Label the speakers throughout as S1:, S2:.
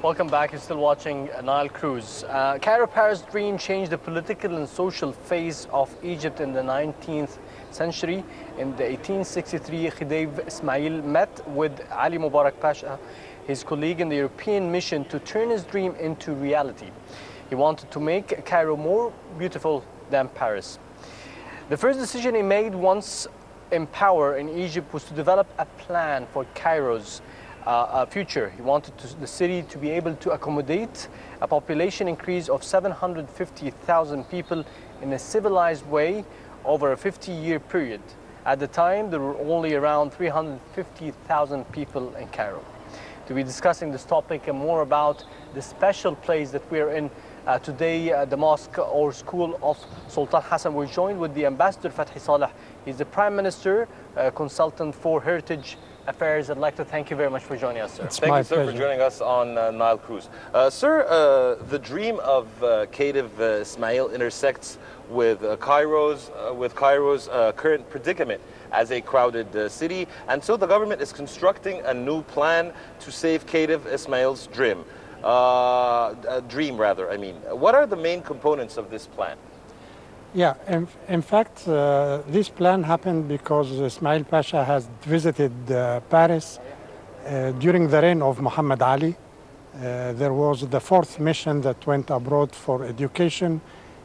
S1: Welcome back. You're still watching Nile Cruise. Cairo-Paris dream changed the political and social phase of Egypt in the 19th century. In the 1863, Khedive Ismail met with Ali Mubarak Pasha, his colleague in the European mission, to turn his dream into reality. He wanted to make Cairo more beautiful than Paris. The first decision he made once in power in Egypt was to develop a plan for Cairo's future. He wanted the city to be able to accommodate a population increase of 750,000 people in a civilized way over a 50-year period. At the time, there were only around 350,000 people in Cairo. To be discussing this topic and more about the special place that we're in today, the mosque or school of Sultan Hassan, we're joined with the ambassador Fathi Saleh. He's the Prime Minister, consultant for Heritage Affairs. I'd like to thank you very much for joining us, sir.
S2: Thank you, sir, for joining us on Nile Cruise. Sir, the dream of Khedive Ismail intersects with Cairo's current predicament as a crowded city, and so the government is constructing a new plan to save Khedive Ismail's dream. What are the main components of this plan?
S3: Yeah, in fact, this plan happened because Ismail Pasha has visited Paris during the reign of Muhammad Ali. There was the fourth mission that went abroad for education,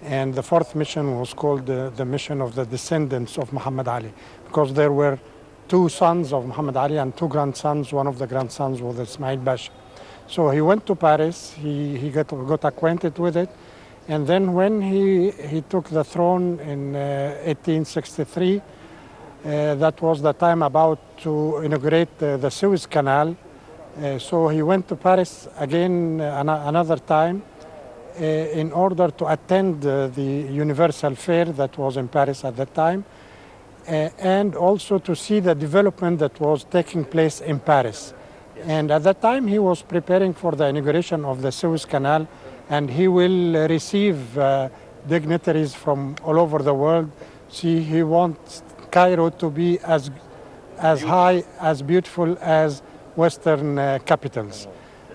S3: and the fourth mission was called the mission of the descendants of Muhammad Ali, because there were two sons of Muhammad Ali and two grandsons. One of the grandsons was Ismail Pasha. So he went to Paris, he got acquainted with it, and then when he took the throne in 1863, that was the time about to inaugurate the Suez Canal. So he went to Paris again another time in order to attend the Universal Fair that was in Paris at that time, and also to see the development that was taking place in Paris. And at that time he was preparing for the inauguration of the Suez Canal, and he will receive dignitaries from all over the world. See, he wants Cairo to be as high, as beautiful as Western capitals.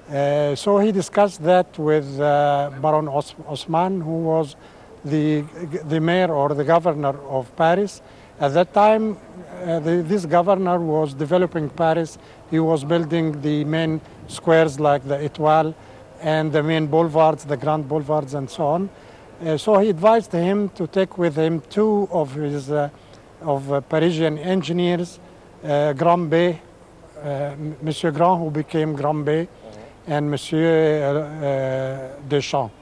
S3: So he discussed that with Baron Osman, who was the mayor or the governor of Paris. At that time, this governor was developing Paris. He was building the main squares like the Étoile and the main boulevards, the grand boulevards, and so on. So he advised him to take with him two of his Parisian engineers, Grambay, Monsieur Grand, who became Grambay, and Monsieur Deschamps.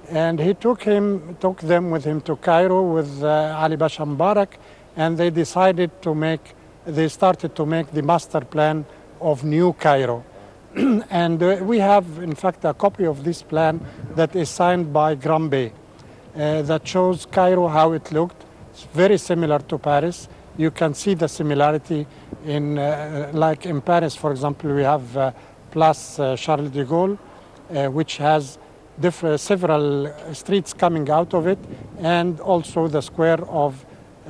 S3: And he took them with him to Cairo with Ali Pasha Mubarak, and they started to make the master plan of New Cairo. And we have, in fact, a copy of this plan that is signed by Grambay that shows Cairo how it looked. It's very similar to Paris. You can see the similarity in, like in Paris, for example, we have Place Charles de Gaulle, which has several streets coming out of it, and also the square of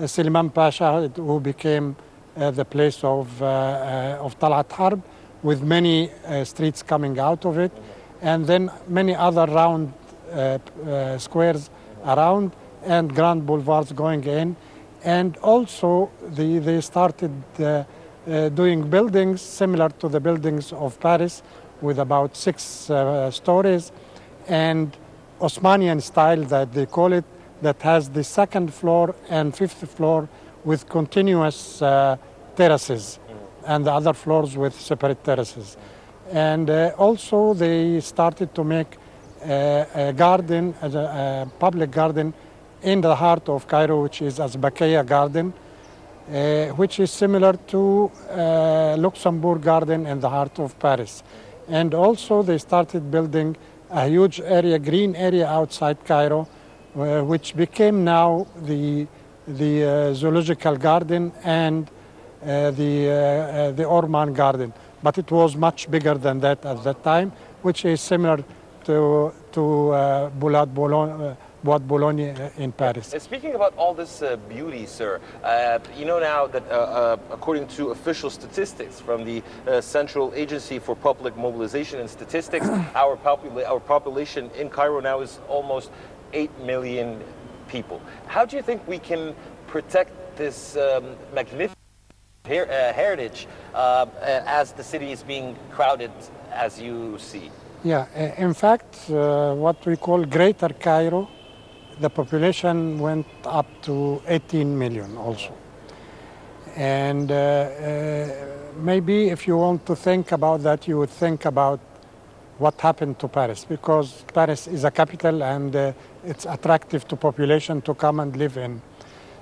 S3: Suleiman Pasha, who became the place of Talat Harb, with many streets coming out of it, and then many other round squares around, and grand boulevards going in. And also they started doing buildings similar to the buildings of Paris, with about 6 stories, and Osmanian style that they call it, that has the 2nd floor and 5th floor with continuous terraces, and the other floors with separate terraces. And also they started to make a garden, a public garden in the heart of Cairo, which is Azbakiyya Garden, which is similar to Luxembourg Garden in the heart of Paris. And also they started building a huge area, green area outside Cairo, which became now the zoological garden and the Orman Garden. But it was much bigger than that at that time, which is similar to Boulad Bois de Boulogne in Paris.
S2: Speaking about all this beauty, sir, you know now that according to official statistics from the Central Agency for Public Mobilization and Statistics, our population in Cairo now is almost 8 million people. How do you think we can protect this magnificent heritage as the city is being crowded, as you see?
S3: Yeah, in fact, what we call Greater Cairo, the population went up to 18 million also. And maybe if you want to think about that, you would think about what happened to Paris, because Paris is a capital and it's attractive to population to come and live in.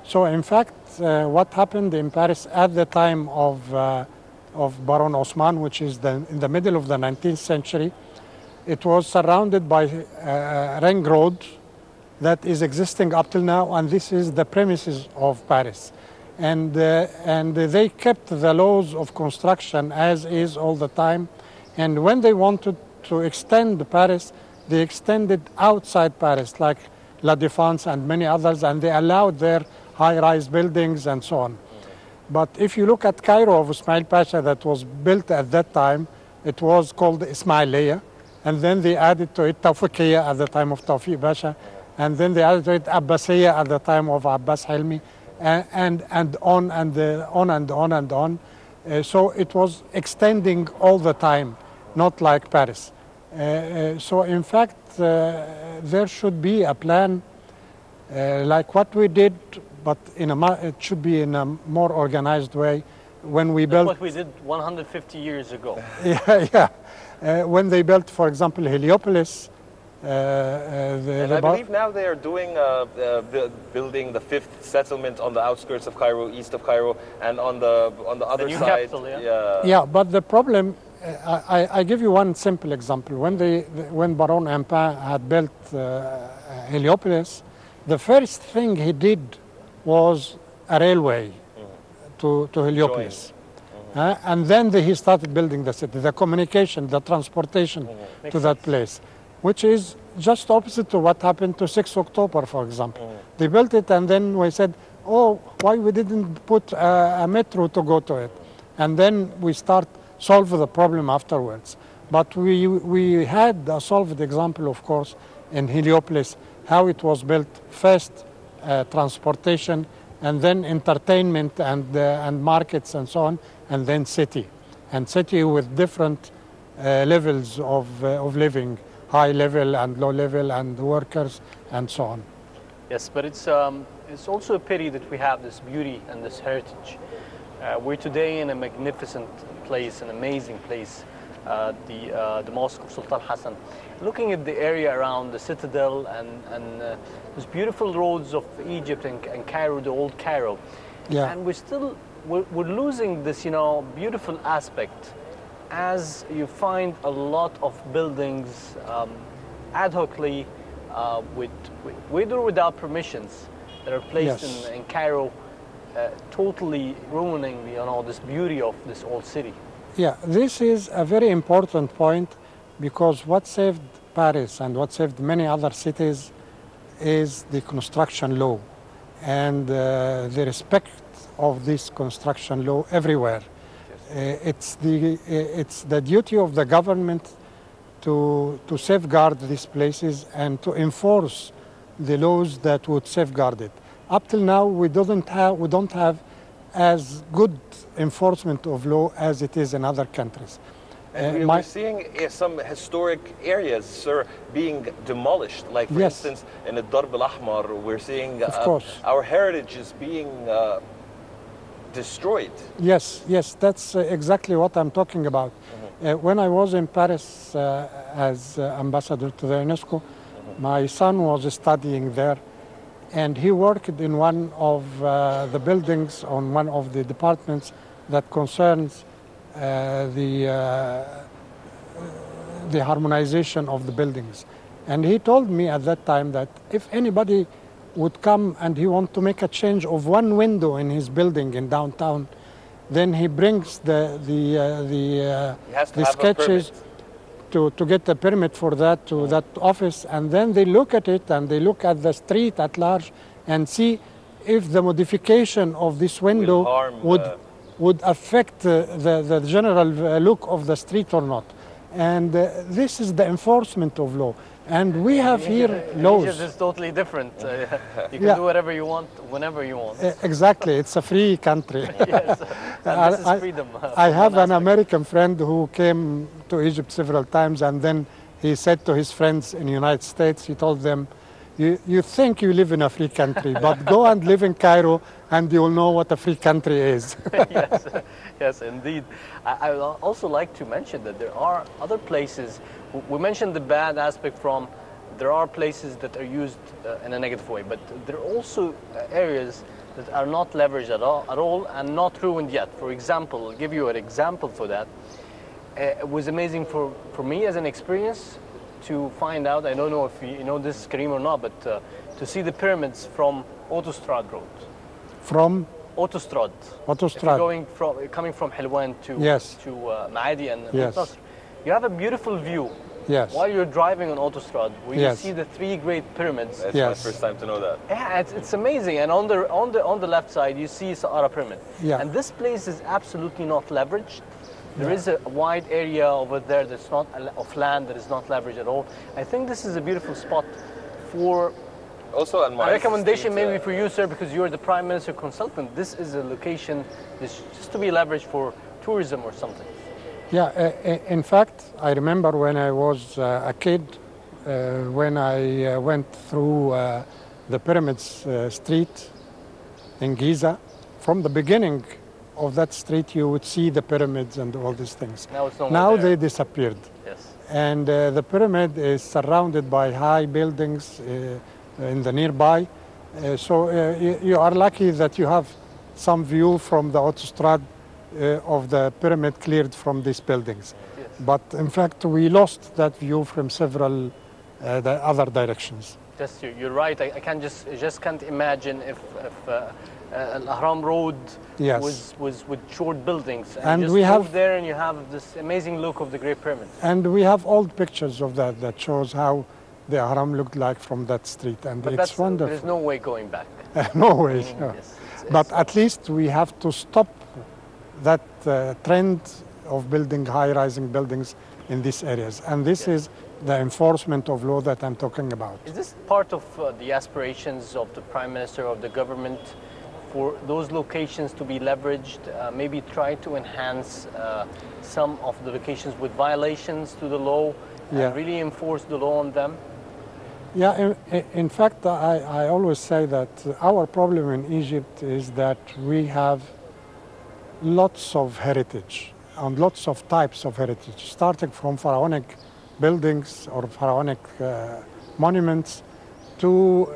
S3: So in fact, what happened in Paris at the time of Baron Osman, which is in the middle of the 19th century, it was surrounded by ring road that is existing up till now, and this is the premises of Paris. And they kept the laws of construction as is all the time. And when they wanted to extend Paris, they extended outside Paris, like La Défense and many others, and they allowed their high-rise buildings and so on. But if you look at Cairo of Ismail Pasha that was built at that time, it was called Ismailiyya, and then they added to it Tawfiqiyya at the time of Tawfiq Pasha, and then they added to it Abbasiyya at the time of Abbas Hilmi, and on and on and on and on. So it was extending all the time, not like Paris. So in fact, there should be a plan like what we did, but it should be in a more organized way. When we built
S1: what we did 150 years ago.
S3: Yeah. When they built, for example, Heliopolis.
S2: And I believe now they are doing building the 5th settlement on the outskirts of Cairo, east of Cairo, and on the other
S1: new
S2: side.
S1: Capital,
S3: Yeah, but the problem, I give you one simple example. When Baron Empin had built Heliopolis, the first thing he did was a railway to Heliopolis. And then he started building the city, the communication, the transportation to that place, which is just opposite to what happened to 6 October, for example. They built it, and then we said, oh, why we didn't put a metro to go to it? And then we solve the problem afterwards. But we had a solved example, of course, in Heliopolis, how it was built. First, transportation, and then entertainment and markets and so on, and then city. And city with different levels of living, high level and low level, and workers and so on.
S1: Yes, but it's also a pity that we have this beauty and this heritage. We're today in a magnificent place, an amazing place, the Mosque of Sultan Hassan. Looking at the area around the citadel and those beautiful roads of Egypt and Cairo, the old Cairo.
S3: Yeah.
S1: And we're losing this, beautiful aspect, as you find a lot of buildings ad hocly with or without permissions that are placed in Cairo, totally ruining this beauty of this old city.
S3: Yeah, this is a very important point, because what saved Paris and what saved many other cities is the construction law and the respect of this construction law everywhere. It's the duty of the government to safeguard these places and to enforce the laws that would safeguard it. Up till now, we don't have as good enforcement of law as it is in other countries.
S2: And we're seeing some historic areas, sir, being demolished. Like, for instance, in the Darb al-Ahmar, we're seeing our heritage is being destroyed. Yes,
S3: that's exactly what I'm talking about. When I was in Paris as ambassador to the UNESCO, my son was studying there, and he worked in one of the buildings on one of the departments that concerns the harmonization of the buildings. And he told me at that time that if anybody would come and he want to make a change of one window in his building in downtown, then he brings the sketches. to get a permit for that to that office, and then they look at it and they look at the street at large and see if the modification of this window would affect the general look of the street or not. And this is the enforcement of law. And we have here laws.
S1: Egypt is totally different. You can do whatever you want, whenever you want.
S3: Exactly, it's a free country.
S1: Yes, and this is freedom.
S3: I have an American friend who came to Egypt several times, and then he said to his friends in the United States, he told them, you think you live in a free country, but go and live in Cairo and you'll know what a free country is.
S1: Yes, yes, indeed. I would also like to mention that there are other places. We mentioned the bad aspect from there are places that are used in a negative way, but there are also areas that are not leveraged at all and not ruined yet. For example, I'll give you an example for that. It was amazing for me as an experience to find out, I don't know if you know this, Kareem, or not, but to see the pyramids from Autostrad Road.
S3: From?
S1: Autostrad.
S3: Autostrad.
S1: Coming from Helwan to Maadi and Nasr. You have a beautiful view while you're driving on Autostrad, where you see the three great pyramids.
S2: It's my first time to know that.
S1: Yeah, it's amazing. And on the left side, you see Saqqara Pyramid.
S3: Yeah.
S1: And this place is absolutely not leveraged. There is a wide area over there that's not of land that is not leveraged at all. I think this is a beautiful spot for.
S2: Also,
S1: a recommendation maybe for you, sir, because you're the Prime Minister consultant. This is a location that's just to be leveraged for tourism or something.
S3: Yeah, in fact, I remember when I was a kid, when I went through the Pyramids Street in Giza. From the beginning of that street, you would see the pyramids and all these things. Now they disappeared.
S1: Yes.
S3: And the pyramid is surrounded by high buildings in the nearby. So you are lucky that you have some view from the autostrad of the pyramid cleared from these buildings.
S1: Yes.
S3: But in fact, we lost that view from several the other directions.
S1: Yes, you're right. I just can't imagine if Al-Ahram Road was with short buildings. And you just move there and you have this amazing look of the Great Pyramid.
S3: And we have old pictures of that shows how the Ahram looked like from that street. And it's wonderful.
S1: There's no way going back.
S3: No way. No.
S1: Yes,
S3: but at least we have to stop that trend of building high-rising buildings in these areas. And this is the enforcement of law that I'm talking about.
S1: Is this part of the aspirations of the Prime Minister, of the government, for those locations to be leveraged, maybe try to enhance some of the locations with violations to the law and really enforce the law on them?
S3: Yeah, in fact, I always say that our problem in Egypt is that we have lots of heritage and lots of types of heritage, starting from pharaonic buildings or pharaonic monuments to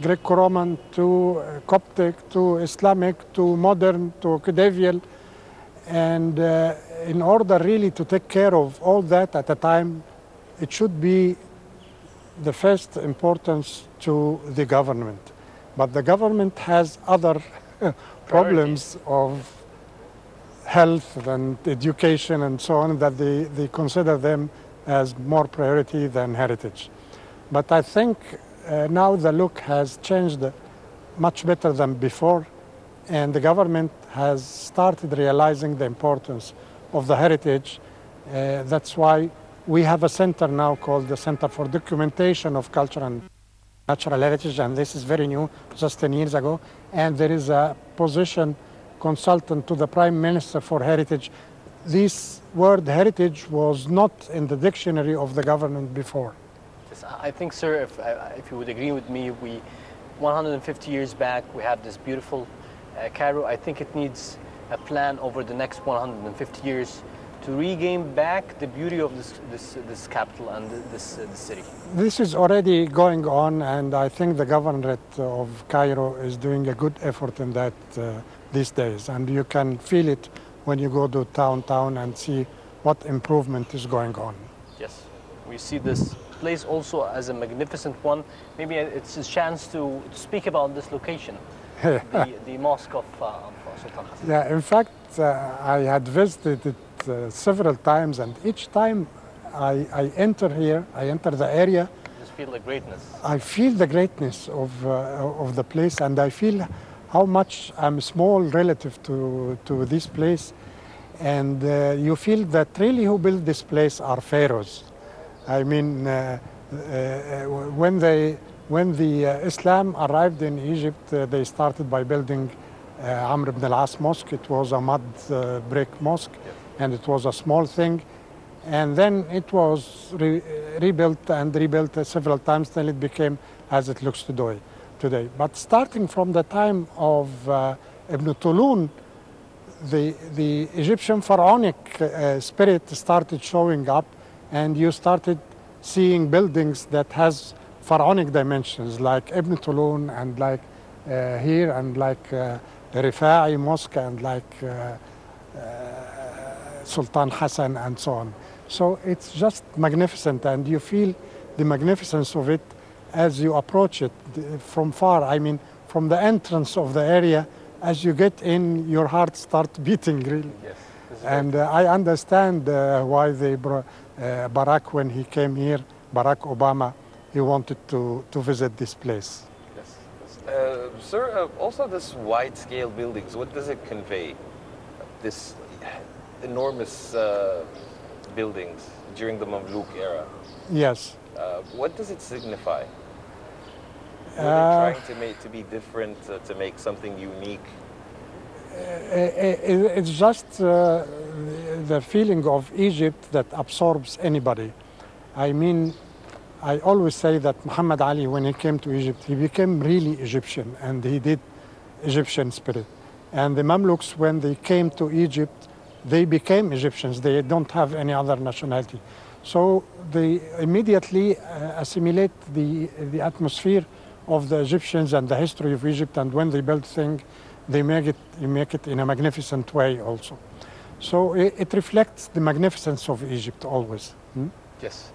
S3: Greco-Roman, to Coptic, to Islamic, to modern, to Khedivial. And in order really to take care of all that at a time, it should be the first importance to the government. But the government has other problems of health and education and so on that they consider them as more priority than heritage. But I think now the look has changed much better than before, and the government has started realizing the importance of the heritage. That's why we have a center now called the Center for Documentation of Culture and Natural Heritage, and this is very new, just 10 years ago. And there is a position consultant to the Prime Minister for Heritage. This word heritage was not in the dictionary of the government before.
S1: Yes, I think, sir, if you would agree with me, 150 years back, we had this beautiful Cairo. I think it needs a plan over the next 150 years to regain back the beauty of this capital and this city.
S3: This is already going on, and I think the governorate of Cairo is doing a good effort in that these days. And you can feel it when you go to town and see what improvement is going on.
S1: Yes, we see this place also as a magnificent one. Maybe it's a chance to speak about this location, the mosque of Sultan Hassan.
S3: Yeah, in fact, I had visited it several times, and each time I enter here, I enter the area.
S1: Just feel the greatness.
S3: I feel the greatness of the place, and I feel how much I'm small relative to this place. And you feel that really who built this place are pharaohs. I mean, when the Islam arrived in Egypt, they started by building Amr ibn al-As Mosque. It was a mud brick mosque, and it was a small thing. And then it was rebuilt and rebuilt several times till it became as it looks today. But starting from the time of Ibn Tulun, the Egyptian pharaonic spirit started showing up, and you started seeing buildings that has pharaonic dimensions, like Ibn Tulun, and like here, and like the Rifa'i Mosque, and like Sultan Hassan, and so on. So it's just magnificent, and you feel the magnificence of it as you approach it from far. I mean, from the entrance of the area, as you get in, your heart starts beating, really.
S1: Yes.
S3: And I understand why Barack, when he came here, Barack Obama, he wanted to visit this place.
S2: Yes. Sir, also this wide-scale buildings, what does it convey? This enormous buildings during the Mamluk era.
S3: Yes.
S2: What does it signify? Were they trying to be different, to make something unique?
S3: It's just the feeling of Egypt that absorbs anybody. I mean, I always say that Muhammad Ali, when he came to Egypt, he became really Egyptian, and he did Egyptian spirit. And the Mamluks, when they came to Egypt, they became Egyptians. They don't have any other nationality. So they immediately assimilate the atmosphere of the Egyptians and the history of Egypt, and when they build things, they make it in a magnificent way also. So it reflects the magnificence of Egypt always.
S1: Yes.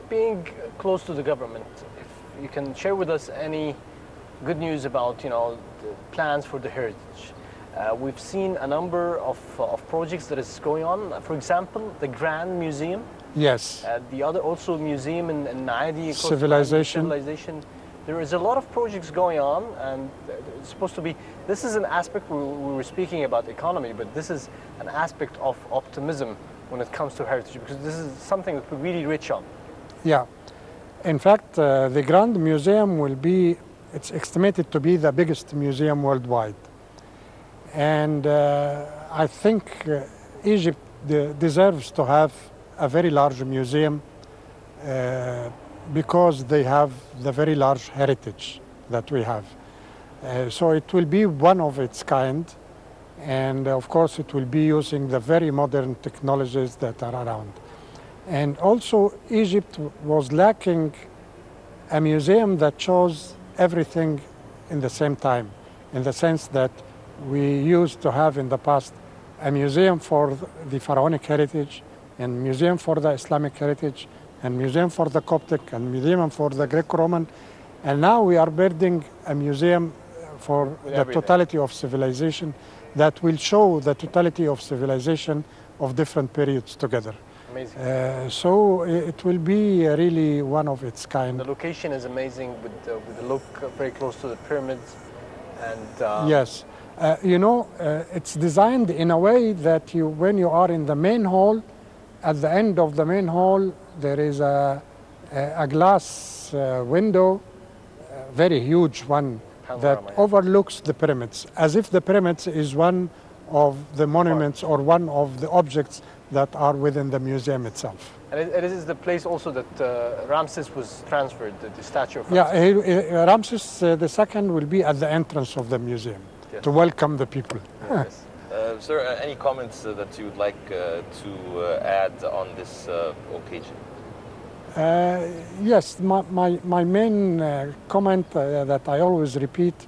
S1: Being close to the government, if you can share with us any good news about, the plans for the heritage. We've seen a number of projects that is going on. For example, the Grand Museum.
S3: Yes.
S1: The other also museum in Naadi.
S3: Civilization.
S1: There is a lot of projects going on, and it's supposed to be, this is an aspect, we were speaking about economy, but this is an aspect of optimism when it comes to heritage, because this is something that we're really rich on.
S3: Yeah. In fact, the Grand Museum will be, it's estimated to be the biggest museum worldwide. And I think Egypt deserves to have a very large museum because they have the very large heritage that we have. So it will be one of its kind, and of course it will be using the very modern technologies that are around. And also Egypt was lacking a museum that shows everything in the same time, in the sense that we used to have in the past a museum for the pharaonic heritage, and museum for the Islamic heritage, and museum for the Coptic, and museum for the Greco-Roman. And now we are building a museum for the totality of civilization that will show the totality of civilization of different periods together.
S1: Amazing.
S3: So it will be really one of its kind.
S1: The location is amazing with the look very close to the pyramids. And
S3: yes. It's designed in a way that when you are in the main hall, at the end of the main hall, there is a glass window, very huge one, that overlooks the pyramids, as if the pyramids is one of the monuments or one of the objects that are within the museum itself.
S1: And it is the place also that Ramses was transferred, the statue of Ramses.
S3: Yeah, Ramses II will be at the entrance of the museum. Yes. To welcome the people.
S2: Yes. Sir, any comments that you would like to add on this occasion?
S3: Yes, my main comment that I always repeat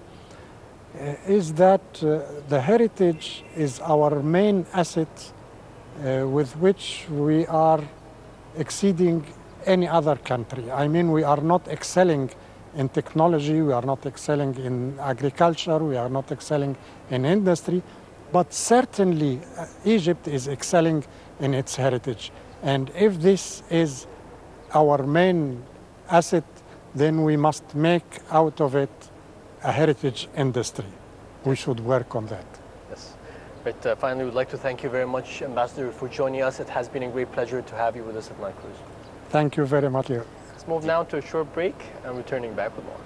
S3: is that the heritage is our main asset with which we are exceeding any other country. I mean, we are not excelling in technology, we are not excelling in agriculture, we are not excelling in industry, but certainly Egypt is excelling in its heritage. And if this is our main asset, then we must make out of it a heritage industry. We should work on that.
S1: Yes. But finally, we'd like to thank you very much, Ambassador, for joining us. It has been a great pleasure to have you with us at Nile Cruise.
S3: Thank you very much.
S1: Let's move now to a short break and returning back with more.